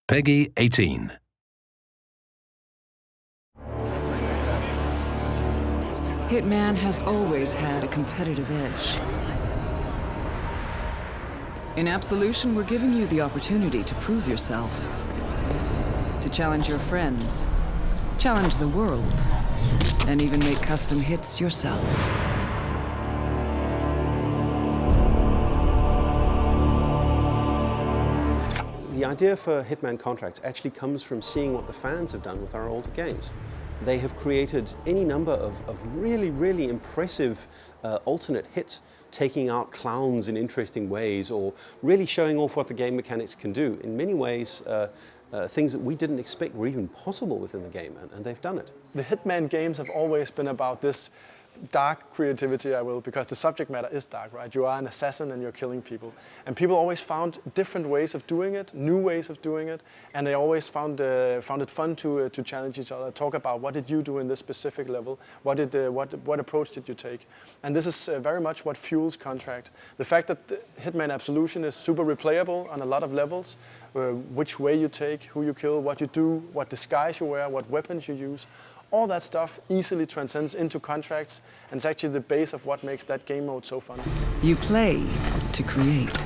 Peggy 18. Hitman has always had a competitive edge. In Absolution, we're giving you the opportunity to prove yourself, to challenge your friends, challenge the world, and even make custom hits yourself. The idea for Hitman contracts actually comes from seeing what the fans have done with our older games. They have created any number of really impressive alternate hits, taking out clowns in interesting ways or really showing off what the game mechanics can do. In many ways, things that we didn't expect were even possible within the game, and they've done it. The Hitman games have always been about this dark creativity, because the subject matter is dark, right? You are an assassin and you're killing people. And people always found different ways of doing it, new ways of doing it, and they always found it fun to challenge each other, talk about what did you do in this specific level, what approach did you take? And this is very much what fuels Contract. The fact that the Hitman Absolution is super replayable on a lot of levels, which way you take, who you kill, what you do, what disguise you wear, what weapons you use, all that stuff easily transcends into Contracts, and it's actually the base of what makes that game mode so fun. You play to create.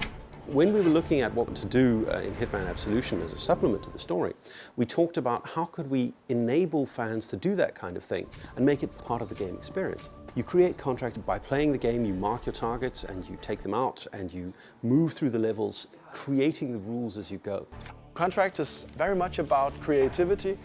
When we were looking at what to do in Hitman Absolution as a supplement to the story, we talked about how could we enable fans to do that kind of thing and make it part of the game experience. You create Contracts by playing the game, you mark your targets and you take them out and you move through the levels, creating the rules as you go. Contracts is very much about creativity.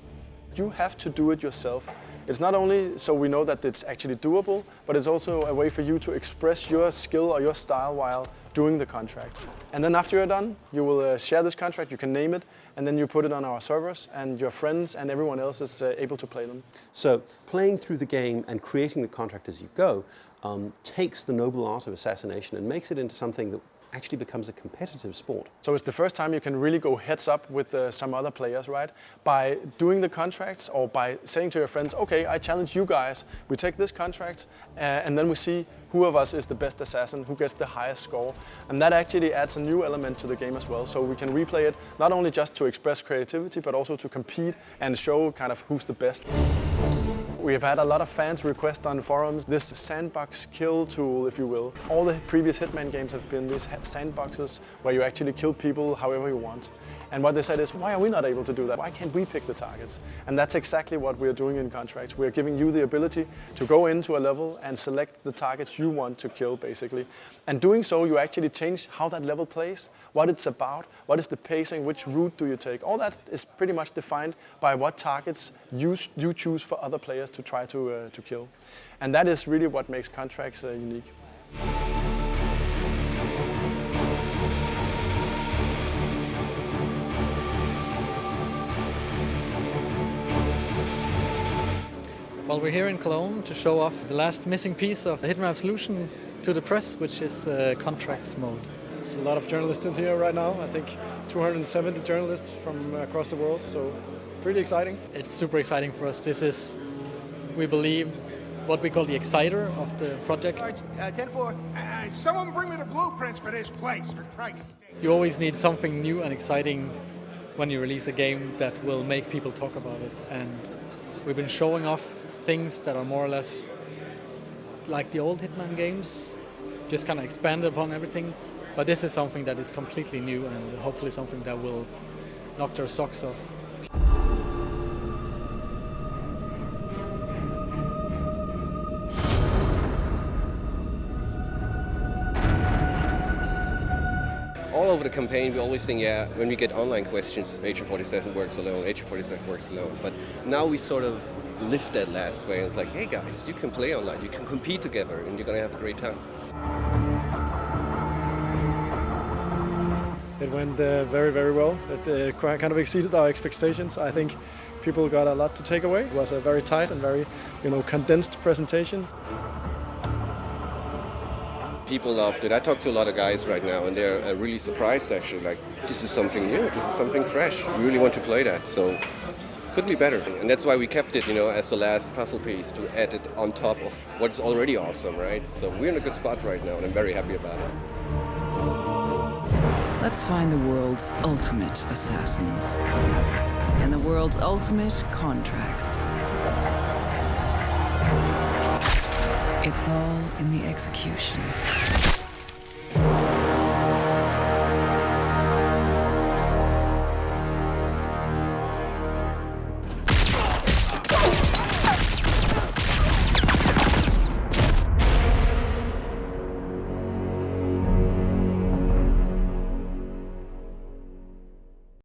You have to do it yourself. It's not only so we know that it's actually doable, but it's also a way for you to express your skill or your style while doing the contract. And then after you're done, you will share this contract, you can name it, and then you put it on our servers, and your friends and everyone else is able to play them. So playing through the game and creating the contract as you go takes the noble art of assassination and makes it into something that actually becomes a competitive sport. So it's the first time you can really go heads up with some other players, right? By doing the contracts or by saying to your friends, okay, I challenge you guys, we take this contract and then we see who of us is the best assassin, who gets the highest score. And that actually adds a new element to the game as well. So we can replay it not only just to express creativity, but also to compete and show kind of who's the best. We have had a lot of fans request on forums this sandbox kill tool, if you will. All the previous Hitman games have been these sandboxes where you actually kill people however you want. And what they said is, why are we not able to do that? Why can't we pick the targets? And that's exactly what we're doing in Contracts. We're giving you the ability to go into a level and select the targets you want to kill, basically. And doing so, you actually change how that level plays, what it's about, what is the pacing, which route do you take. All that is pretty much defined by what targets you choose for other players to try to kill. And that is really what makes Contracts unique. Well, we're here in Cologne to show off the last missing piece of Hitman Absolution to the press, which is Contracts mode. There's a lot of journalists in here right now. I think 270 journalists from across the world, so pretty exciting. It's super exciting for us. This is, we believe, what we call the exciter of the project. 10-4. Someone bring me the blueprints for this place, for Christ's sake. You always need something new and exciting when you release a game that will make people talk about it. And we've been showing off things that are more or less like the old Hitman games, just kind of expanded upon everything. But this is something that is completely new and hopefully something that will knock their socks off. All over the campaign, we always think, yeah, when we get online questions, Agent 47 works alone, Agent 47 works alone. But now we sort of lift that last way and it's like, hey guys, you can play online, you can compete together, and you're going to have a great time. It went very, very well. It kind of exceeded our expectations. I think people got a lot to take away. It was a very tight and very, condensed presentation. People loved it. I talked to a lot of guys right now and they're really surprised actually, like, this is something new, this is something fresh. We really want to play that, so couldn't be better. And that's why we kept it, as the last puzzle piece to add it on top of what's already awesome, right? So we're in a good spot right now and I'm very happy about it. Let's find the world's ultimate assassins and the world's ultimate contracts. It's all in the execution.